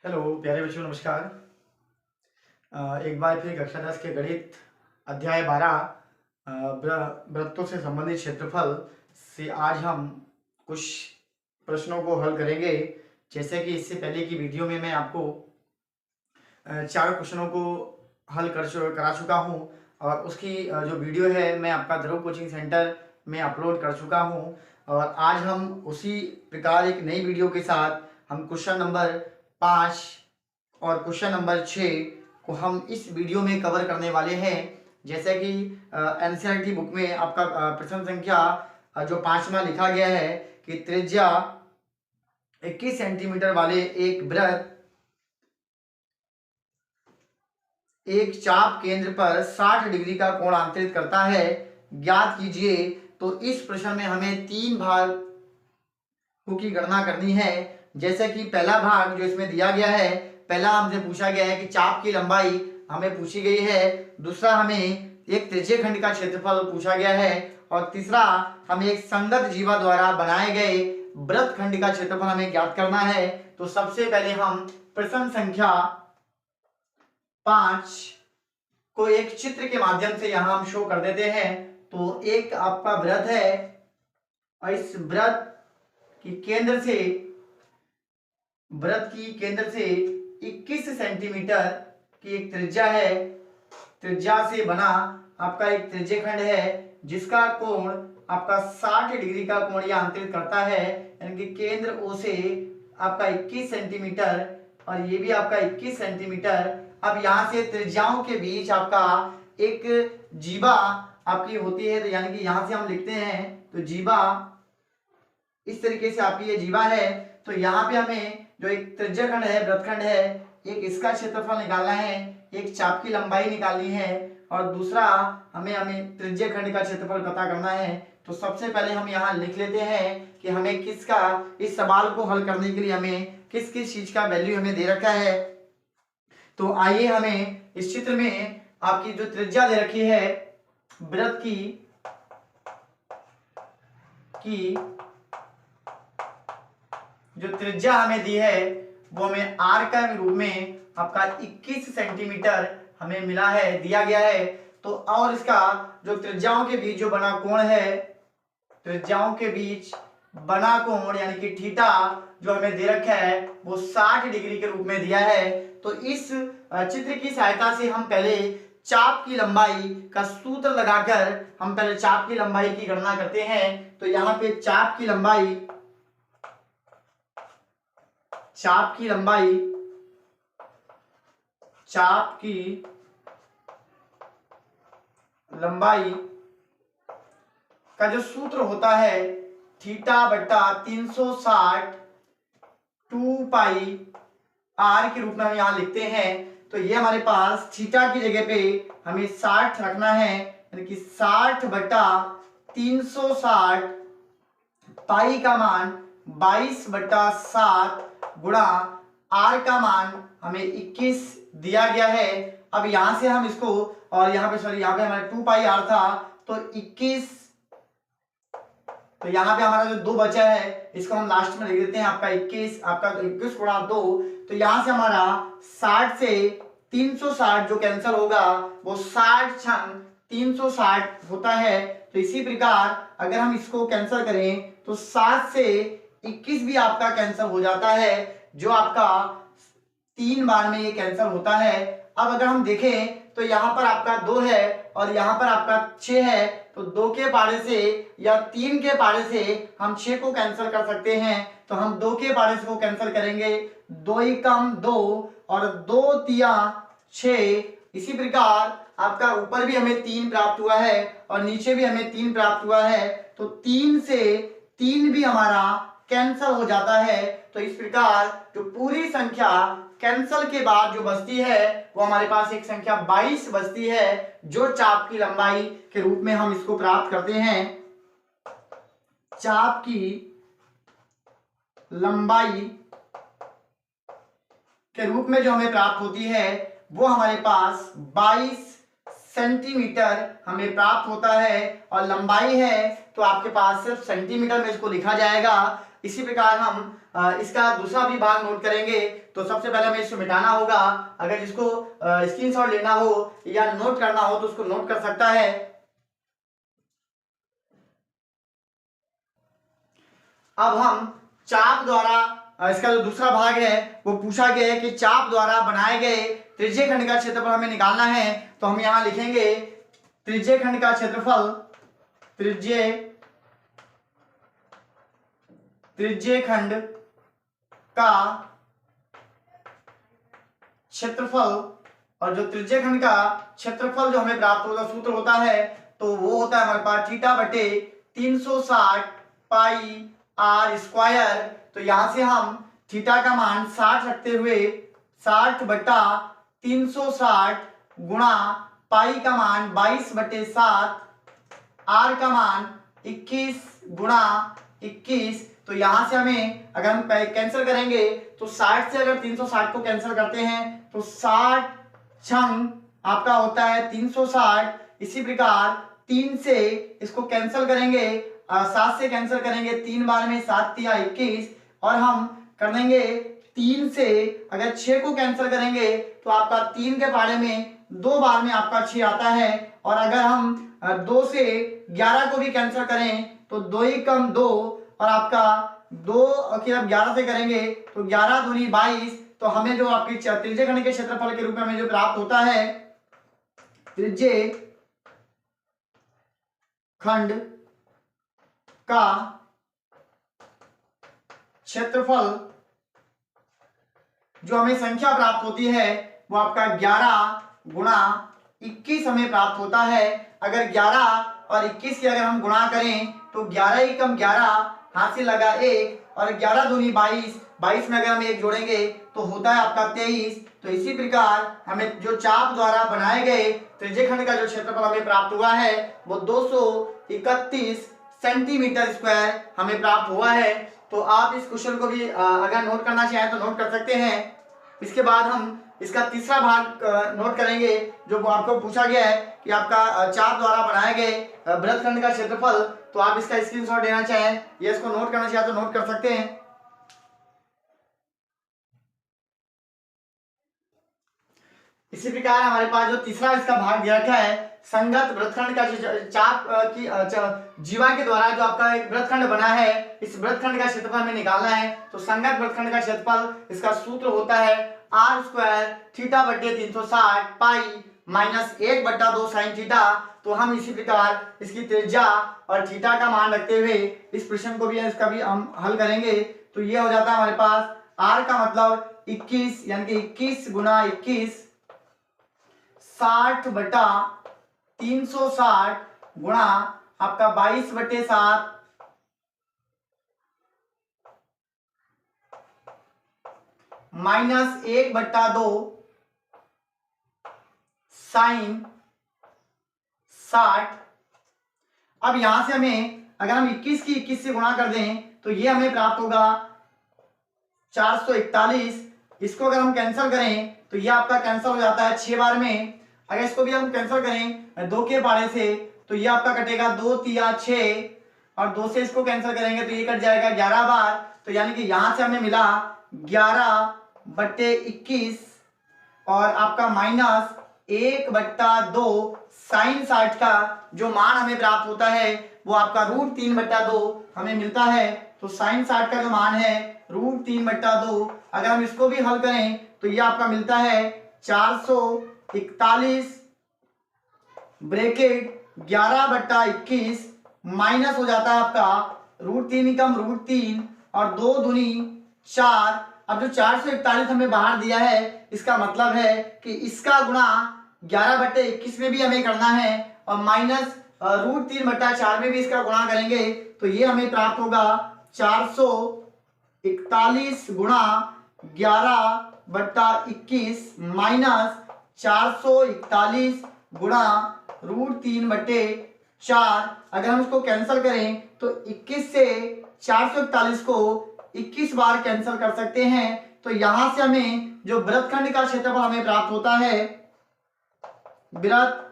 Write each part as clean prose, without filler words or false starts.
Hello प्यारे बच्चों, नमस्कार। एक बार फिर कक्षा 10 के गणित अध्याय 12 वृत्तों से संबंधित क्षेत्रफल से आज हम कुछ प्रश्नों को हल करेंगे। जैसे कि इससे पहले की वीडियो में मैं आपको 4 क्वेश्चनों को हल करा चुका हूं और उसकी जो वीडियो है मैं आपका ध्रुव कोचिंग सेंटर में अपलोड कर चुका हूं। और आज हम उसी प्रकार एक नई वीडियो के साथ हम क्वेश्चन नंबर 5 और क्वेश्चन नंबर 6 को हम इस वीडियो में कवर करने वाले हैं। जैसे कि एनसीईआरटी बुक में आपका प्रश्न संख्या जो 5वां लिखा गया है कि त्रिज्या 21 सेंटीमीटर वाले एक वृत्त एक चाप केंद्र पर 60 डिग्री का कोण अंतरित करता है, ज्ञात कीजिए। तो इस प्रश्न में हमें 3 भागों की गणना करनी है। जैसे कि पहला भाग जो इसमें दिया गया है, पहला हमसे पूछा गया है कि चाप की लंबाई हमें पूछी गई है, दूसरा हमें एक त्रिज्यीय खंड का क्षेत्रफल पूछा गया है और तीसरा हमें एक संगत जीवा द्वारा बनाए गए वृत्त खंड का क्षेत्रफल हमें ज्ञात करना है। तो सबसे पहले हम प्रश्न संख्या 5 को एक चित्र के माध्यम से यहां हम शो कर देते हैं। तो एक आपका वृत्त है और इस वृत्त की केंद्र से 21 सेंटीमीटर की एक त्रिज्या है। त्रिज्या से बना आपका एक त्रिज्यीय खंड है जिसका कोण आपका 60 डिग्री का कोण यह अंतरित करता है, यानी कि केंद्र ओ से आपका 21 सेंटीमीटर और ये भी आपका 21 सेंटीमीटर। अब यहाँ से त्रिज्याओं के बीच आपका एक जीवा आपकी होती है, तो यानी कि यहाँ से हम लिखते हैं तो जीवा इस तरीके से आपकी ये जीवा है। तो यहाँ पे हमें जो एक त्रिज्यीय खंड है, वृत्तखंड है, एक इसका क्षेत्रफल निकालना है, एक चाप की लंबाई निकालनी है और दूसरा हमें त्रिज्यीय खंड का क्षेत्रफल पता करना है। तो सबसे पहले हम यहाँ लिख लेते हैं कि हमें किसका, इस सवाल को हल करने के लिए हमें किस किस चीज का वैल्यू हमें दे रखा है। तो आइए हमें इस चित्र में आपकी जो त्रिज्या दे रखी है वृत्त की जो त्रिज्या हमें दी है वो हमें आर का रूप में आपका 21 सेंटीमीटर हमें मिला है, दिया गया है। तो और इसका जो त्रिज्याओं के बीच जो बना कोण है, त्रिज्याओं के बीच बना कोण यानी कि थीटा जो हमें दे रखा है वो 60 डिग्री के रूप में दिया है। तो इस चित्र की सहायता से हम पहले चाप की लंबाई का सूत्र लगाकर हम पहले चाप की लंबाई की गणना करते हैं। तो यहाँ पे चाप की लंबाई का जो सूत्र होता है थीटा बट्टा 360 2 पाई आर के रूप में हम यहाँ लिखते हैं। तो ये हमारे पास थीटा की जगह पे हमें 60 रखना है, यानी कि 60 बट्टा 360 पाई का मान 22 बट्टा 7 गुणा आर का मान हमें 21 दिया गया है। अब यहां से हम इसको, और यहाँ पे हमारा 2 पाई आर था तो 21, तो यहाँ पे हमारा जो 2 बचा है इसको हम लास्ट में लिख देते हैं आपका 21 गुणा 2। तो यहाँ से हमारा 60 से 360 जो कैंसिल होगा वो 60 छंग 360 होता है। तो इसी प्रकार अगर हम इसको कैंसिल करें तो 7 से 21 भी आपका कैंसिल हो जाता है, जो आपका 3 बार में ये कैंसिल होता है। अब अगर हम देखें तो यहाँ पर आपका 2 है और यहाँ पर आपका 6 है, तो 2 के पारे से या 3 के पारे से हम 6 को कैंसिल कर सकते हैं। तो हम 2 के पारे से को कैंसिल करेंगे, 2 ही कम 2 और 2 तिया 6। इसी प्रकार आपका ऊपर भी हमें 3 प्राप्त हुआ है और नीचे भी हमें 3 प्राप्त हुआ है। तो 3 से 3 भी हमारा कैंसिल हो जाता है। तो इस प्रकार जो पूरी संख्या कैंसिल के बाद जो बचती है वो हमारे पास एक संख्या 22 बचती है, जो चाप की लंबाई के रूप में हम इसको प्राप्त करते हैं। चाप की लंबाई के रूप में जो हमें प्राप्त होती है वो हमारे पास 22 सेंटीमीटर हमें प्राप्त होता है और लंबाई है तो आपके पास सिर्फ सेंटीमीटर में इसको लिखा जाएगा। इसी प्रकार हम इसका दूसरा भी भाग नोट करेंगे तो सबसे पहले हमें इसको मिटाना होगा। अगर जिसको स्क्रीनशॉट लेना हो या नोट करना हो तो उसको नोट कर सकता है। अब हम चाप द्वारा इसका जो दूसरा भाग है वो पूछा गया है कि चाप द्वारा बनाए गए त्रिज्य खंड का क्षेत्रफल हमें निकालना है। तो हम यहां लिखेंगे त्रिज्य खंड का क्षेत्रफल, त्रिज्य खंड का क्षेत्रफल। और जो त्रिज्य खंड का क्षेत्रफल जो हमें प्राप्त होगा सूत्र होता है तो वो होता है हमारे पास थीटा बटे 360 पाई आर स्क्वायर। तो यहां से हम थीटा का मान 60 रखते हुए 60 बटा 360 गुणा पाई का मान 22 बटे 7, आर का मान 21 गुणा 21। तो यहां से हमें अगर हम कैंसिल करेंगे तो 60 से अगर 360 को कैंसिल करते हैं तो 60 छंग आपका होता है 360। इसी प्रकार 3 से इसको कैंसिल करेंगे, 7 से कैंसिल करेंगे 3 बार में 7 तिया 21। और हम कर देंगे 3 से अगर 6 को कैंसिल करेंगे तो आपका 3 के पारे में 2 बार में आपका 6 आता है। और अगर हम 2 से 11 को भी कैंसिल करें तो 2 ही कम 2 और आपका 2 की अब 11 से करेंगे तो 11 दूनी 22। तो हमें जो आपकी त्रिज्य खंड के क्षेत्रफल के रूप में हमें जो प्राप्त होता है त्रिज्य खंड का क्षेत्रफल जो हमें संख्या प्राप्त होती है वो आपका 11 गुणा 21 हमें प्राप्त होता है। अगर 11 और 21 की अगर हम गुणा करें तो 11 ही कम 11 हाथ से लगा 1 और 11 दूनी 22, 22 में अगर हम 1 जोड़ेंगे तो होता है आपका 23। तो इसी प्रकार हमें जो चाप द्वारा बनाए गए त्रिज्य खंड का जो क्षेत्रफल हमें प्राप्त हुआ है वो 231 सेंटीमीटर स्क्वायर हमें प्राप्त हुआ है। तो आप इस क्वेश्चन को भी अगर नोट करना चाहें तो नोट कर सकते हैं। इसके बाद हम इसका तीसरा भाग नोट करेंगे जो आपको पूछा गया है कि आपका चाप द्वारा बनाए गए वृत्तखंड का क्षेत्रफल। तो आप इसका स्क्रीनशॉट लेना चाहें या इसको नोट करना चाहें तो नोट कर सकते हैं। इसी प्रकार हमारे पास जो तीसरा इसका भाग दिया रखा है संगत वृत्तखंड का चाप की जीवा के द्वारा जो आपका एक वृत्तखंड बना है इस वृत्तखंड का क्षेत्रफल हमें निकालना है। तो संगत वृत्तखंड का क्षेत्रफल इसका सूत्र होता है आर स्क्वायर थीटा बटे 360 पाई माइनस 1 बटा 2 साइन थीटा। तो हम इसी प्रकार इसकी त्रिज्या और थीटा का मान रखते हुए इस प्रश्न को भी इसका भी हम हल करेंगे। तो ये हो जाता है हमारे पास आर का मतलब 21 यानी कि 21 गुना 21 60 बटा 360 गुणा आपका 22 बटे 7 माइनस 1 बटा 2 साइन 60। अब यहां से हमें अगर हम 21 की 21 से गुणा कर दें तो ये हमें प्राप्त होगा 441। इसको अगर हम कैंसिल करें तो ये आपका कैंसिल हो जाता है 6 बार में। अगर इसको भी हम कैंसिल करें 2 के पारे से तो ये आपका कटेगा 2 तिया 6 और 2 से इसको कैंसिल करेंगे तो ये कट जाएगा 11 बार। तो यानी कि यहां से हमें मिला 11 बटे 21 और आपका माइनस 1 बट्टा 2 साइन 60 का जो मान हमें प्राप्त होता है वो आपका √3 बट्टा 2 हमें मिलता है। तो साइन 60 का जो मान है √3 बट्टा 2 अगर हम इसको भी हल करें तो ये आपका मिलता है 441 ब्रैकेट 11 बट्टा 21 माइनस हो जाता है आपका √3 कम √3 और 2 दूनी 4। अब जो 441 हमें बाहर दिया है इसका मतलब है कि इसका गुणा 11 बट्टे 21 में भी हमें करना है और माइनस √3 बट्टा 4 में भी इसका गुणा करेंगे तो ये हमें प्राप्त होगा 441 गुणा 11 बट्टा 21 माइनस 441 गुणा √3 बट्टे 4। अगर हम इसको कैंसिल करें तो 21 से 441 को 21 बार कैंसिल कर सकते हैं। तो यहां से हमें जो वृत्तखंड का क्षेत्रफल हमें प्राप्त होता है वृत्तखंड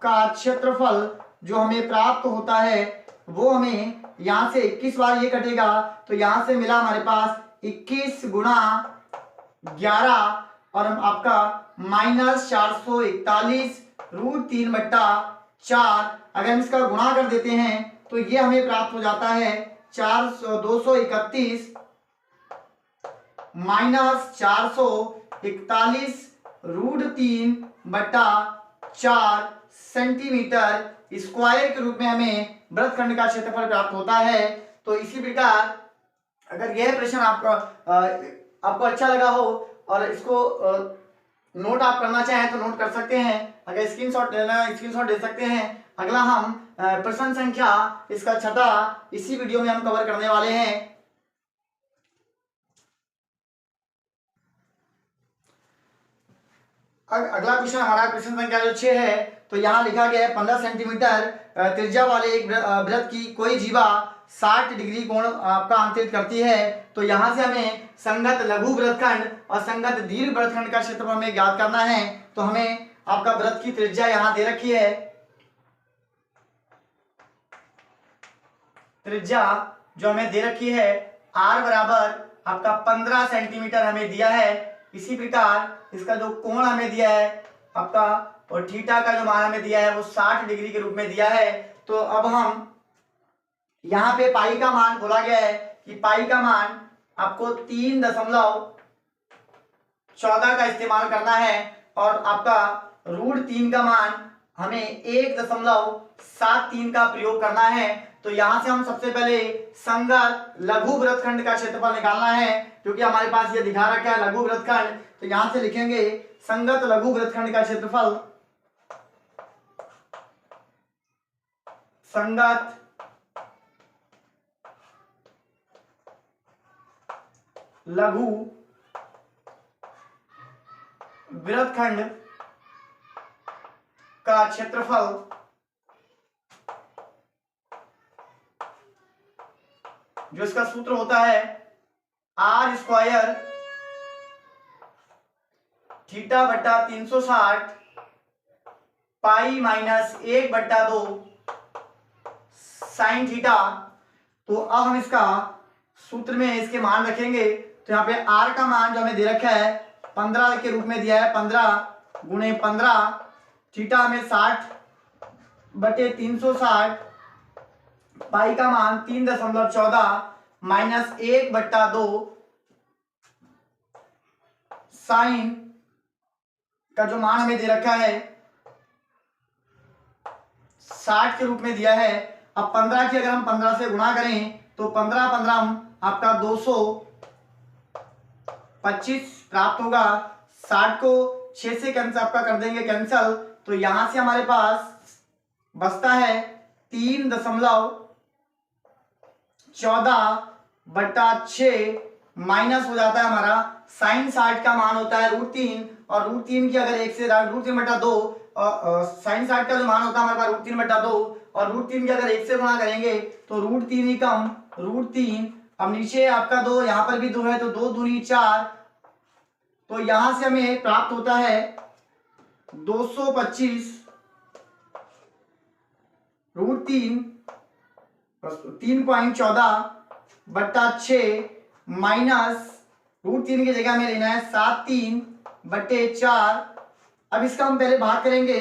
का क्षेत्रफल जो हमें प्राप्त होता है वो हमें यहाँ से 21 बार ये कटेगा, तो यहाँ से मिला हमारे पास 21 गुणा 11 और आपका -441√3/4। अगर हम इसका गुणा कर देते हैं तो ये हमें प्राप्त हो जाता है 231 -441√3/4 सेंटीमीटर स्क्वायर के रूप में हमें वृत्तखंड का क्षेत्रफल प्राप्त होता है। तो इसी प्रकार अगर यह प्रश्न आपको अच्छा लगा हो और इसको नोट आप करना चाहें तो नोट कर सकते हैं, अगर स्क्रीनशॉट लेना स्क्रीनशॉट ले सकते हैं। अगला हम प्रश्न संख्या इसका 6 इसी वीडियो में हम कवर करने वाले हैं। अगला क्वेश्चन हमारा प्रश्न संख्या जो 6 है, तो यहाँ लिखा गया है 15 सेंटीमीटर त्रिज्या वाले एक वृत्त की कोई जीवा 60 डिग्री कोण आपका अंतरित करती है। तो यहाँ से हमें संगत लघु वृत्तखंड और संगत दीर्घ वृत्तखंड का क्षेत्रफल हमें ज्ञात करना है। तो हमें आपका वृत्त की त्रिज्या यहाँ दे रखी है, त्रिज्या जो हमें दे रखी है r बराबर आपका 15 सेंटीमीटर हमें दिया है। इसी प्रकार इसका जो कोण हमें दिया है आपका, और थीटा का जो मान हमें दिया है वो 60 डिग्री के रूप में दिया है। तो अब हम यहाँ पे पाई का मान बोला गया है कि पाई का मान आपको 3.14 का इस्तेमाल करना है और आपका √3 का मान हमें 1.73 का प्रयोग करना है। तो यहाँ से हम सबसे पहले संगत लघु वृत्तखंड का क्षेत्रफल निकालना है, क्योंकि हमारे पास ये दिखा रखा है लघु वृत्तखंड। तो यहाँ से लिखेंगे संगत लघु वृत्तखंड का क्षेत्रफल, संगत लघु वृत्तखंड का क्षेत्रफल जो इसका सूत्र होता है r² थीटा बटा 360 पाई -1/2 साइन थीटा। तो अब हम इसका सूत्र में इसके मान रखेंगे। तो यहाँ पे r का मान जो हमें दे रखा है 15 के रूप में दिया है, 15 गुणे 15, थीटा हमें 60/360, पाई का मान 3.14 -1/2 साइन का जो मान हमें दे रखा है 60 के रूप में दिया है। अब 15 की अगर हम 15 से गुणा करें तो 15 आपका 225 प्राप्त होगा। 60 को 6 से कैंसिल आपका कर देंगे कैंसिल, तो यहां से हमारे पास बचता है 3.14/6 माइनस हो जाता है हमारा साइन 60 का मान होता है √3, और √3 की अगर 1 से √3/2 और साइन 60 का जो मान होता है हमारे पास √3/2 और √3 की अगर 1 से गुणा करेंगे तो √3 ही कम √3। अब नीचे आपका 2, यहाँ पर भी 2 है तो 2 दूनी 4, तो यहां से हमें प्राप्त होता है 225 √3 3.14/6 माइनस √3 की जगह में लेना है 7/3/4। अब इसका हम पहले भाग करेंगे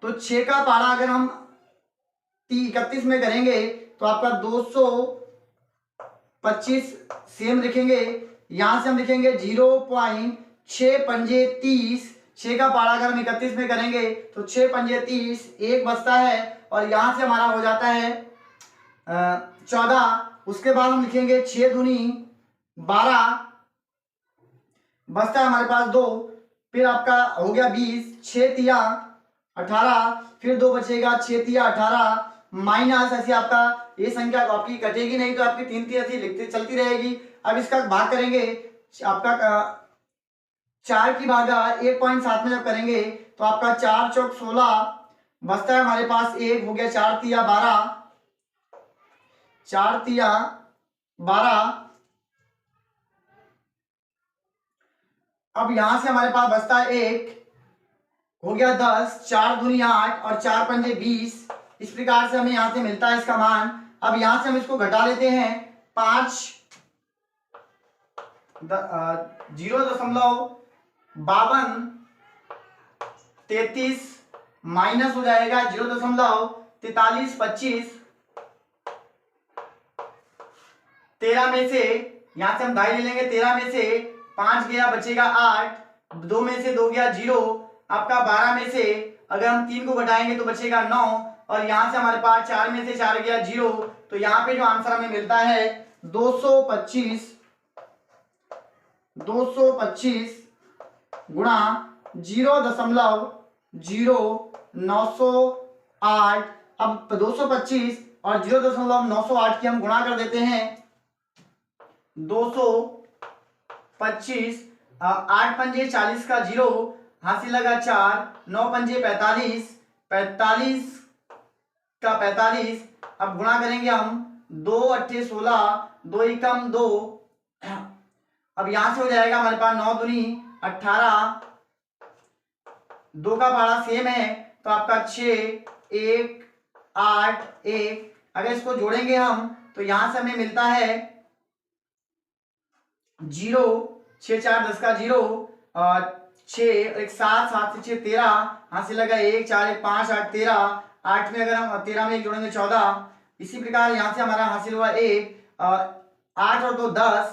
तो 6 का पारा अगर हम 31 में करेंगे तो आपका 225 सेम लिखेंगे। यहां से हम लिखेंगे 0.6 6 का पारा अगर हम 31 में करेंगे तो 6 पंजे 30, 1 बचता है और यहां से हमारा हो जाता है 14। उसके बाद हम लिखेंगे 6 दूनी 12, बचता है हमारे पास 2, फिर आपका हो गया 20, 6 तिया 18, फिर 2 बचेगा 6 तिया 18 माइनस, ऐसे आपका ये संख्या आपकी कटेगी नहीं तो आपकी 3 तिया ऐसी लिखते चलती रहेगी। अब इसका भाग करेंगे आपका 4 की भागा 1.7 में जब करेंगे तो आपका 4 चौक 16, बचता है हमारे पास 1, हो गया 4 तिया 12, 4 तिया 12। अब यहां से हमारे पास बचता है 1, हो गया 10, 4 दूनी 8 और 4 पंजे 20, इस प्रकार से हमें यहाँ से मिलता है इसका मान। अब यहाँ से हम इसको घटा लेते हैं, 0.5233 माइनस हो जाएगा 0.4325, 13 में से यहां से हम ढाई ले लेंगे, 13 में से 5 गया बचेगा 8, 2 में से 2 गया 0, आपका 12 में से अगर हम 3 को घटाएंगे तो बचेगा 9, और यहां से हमारे पास 4 में से 4 गया 0, तो यहाँ पे जो आंसर हमें मिलता है 225 गुणा 0.0908। अब 225 और 0.908 की हम गुणा कर देते हैं, 225, 8 पंजे 40 का 0, हासिल लगा 4, 9 पंजे 45, 45 का 45, अब गुणा करेंगे हम, 2 अट्ठे 16, 2 एकम 2, अब यहां से हो जाएगा हमारे पास 9 दूनी 18, 2 का पहाड़ा सेम है तो आपका 6, 1, 8, 1, अगर इसको जोड़ेंगे हम तो यहां से हमें मिलता है 0, 6 4 10 का 0, 6 1 7, 7 से 6 13, हासिल लगा 1, 4 1 5, 8 13, 8 में अगर हम 13 में 1 जोड़ेंगे 14, इसी प्रकार यहां से हमारा हासिल हुआ 1, 8 और 2 10,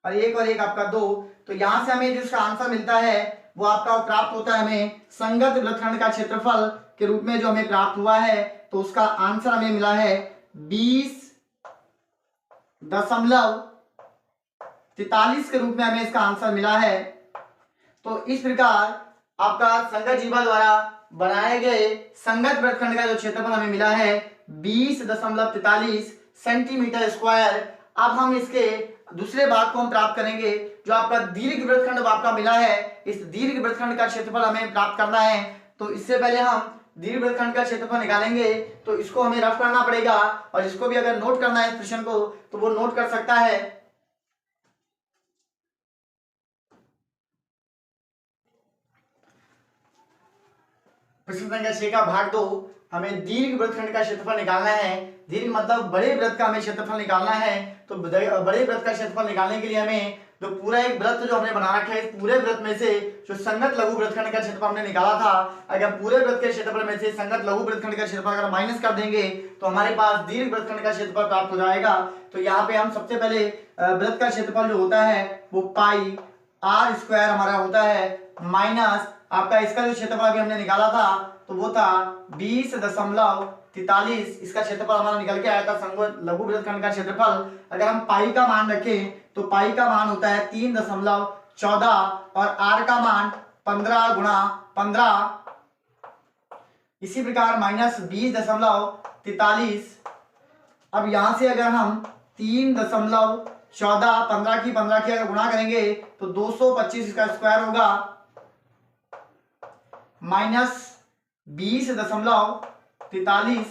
और 1 और 1 आपका 2, तो यहां से हमें जो इसका आंसर मिलता है वो आपका प्राप्त होता है हमें संगत वृत्तखंड का क्षेत्रफल के रूप में जो हमें प्राप्त हुआ है, तो उसका आंसर हमें मिला है 20.43 के रूप में हमें इसका आंसर मिला है। तो इस प्रकार आपका संगत जीवा द्वारा बनाए गए संगत वृत्तखंड का जो क्षेत्रफल हमें मिला है 20.43 सेंटीमीटर स्क्वायर। अब हम इसके दूसरे भाग को हम प्राप्त करेंगे, जो आपका दीर्घ वृत्तखंड आपका मिला है, इस दीर्घ वृत्तखंड का क्षेत्रफल हमें प्राप्त करना है। तो इससे पहले हम दीर्घ वृत्तखंड का क्षेत्रफल निकालेंगे, तो इसको हमें रफ करना पड़ेगा, और इसको भी अगर नोट करना है इस प्रश्न को तो वो नोट कर सकता है। प्रश्न संख्या 6 का भाग 2, हमें दीर्घ वृत्तखंड का क्षेत्रफल निकालना है। दीर्घ मतलब बड़े वृत्त का हमें क्षेत्रफल निकालना है। तो बड़े वृत्त का क्षेत्रफल निकालने के लिए हमें जो पूरा एक वृत्त जो हमने बना रखा है, इस पूरे वृत्त में से जो संगत लघु वृत्तखंड का क्षेत्रफल हमने निकाला था, अगर पूरे वृत्त के क्षेत्रफल में से संगत लघु वृत्तखंड का क्षेत्रफल अगर माइनस कर देंगे तो हमारे पास दीर्घ वृत्तखंड का क्षेत्रफल प्राप्त हो जाएगा। तो यहाँ पे हम सबसे पहले वृत्त का क्षेत्रफल जो होता है वो पाई आर स्क्वायर हमारा होता है, माइनस आपका इसका जो क्षेत्रफल अभी हमने निकाला था तो वो था 20.43, इसका क्षेत्रफल हमारा निकल के आया था संगत लघु वृत्तखंड का क्षेत्रफल। अगर हम पाई का मान रखें तो पाई का मान होता है 3.14 और आर का मान 15 गुणा 15, इसी प्रकार माइनस 20.43। अब यहां से अगर हम 3.14 15 की अगर गुणा करेंगे तो 225 इसका स्क्वायर होगा, माइनस 20.43।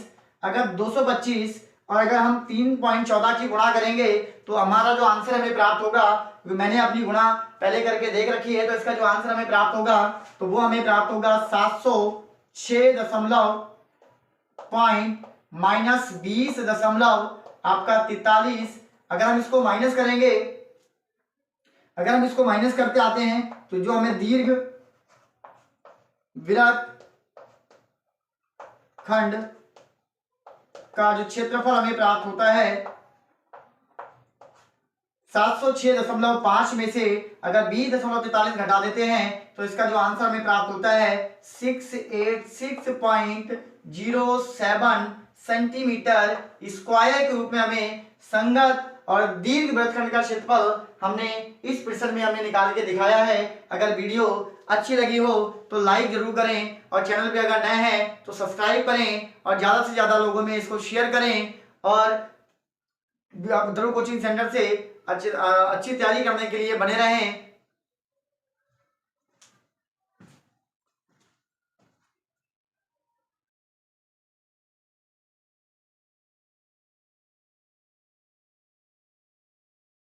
अगर 225 और अगर हम 3.14 की गुणा करेंगे तो हमारा जो आंसर हमें प्राप्त होगा, मैंने अपनी गुणा पहले करके देख रखी है, तो इसका जो आंसर हमें प्राप्त होगा तो वो हमें प्राप्त होगा 706 माइनस 20 आपका 43। अगर हम इसको माइनस करेंगे, अगर हम इसको माइनस करते आते हैं तो जो हमें दीर्घ वृत्तखंड का जो क्षेत्रफल हमें प्राप्त होता है 706.5 में से अगर 20.43 घटा देते हैं तो इसका जो आंसर हमें प्राप्त होता है 686.07 सेंटीमीटर स्क्वायर के रूप में हमें संगत और दीर्घ वृत्तखंड का क्षेत्रफल हमने इस प्रश्न में हमने निकाल के दिखाया है। अगर वीडियो अच्छी लगी हो तो लाइक जरूर करें, और चैनल पे अगर नए हैं तो सब्सक्राइब करें, और ज़्यादा से ज़्यादा लोगों में इसको शेयर करें, और ध्रुव कोचिंग सेंटर से अच्छी तैयारी करने के लिए बने रहें।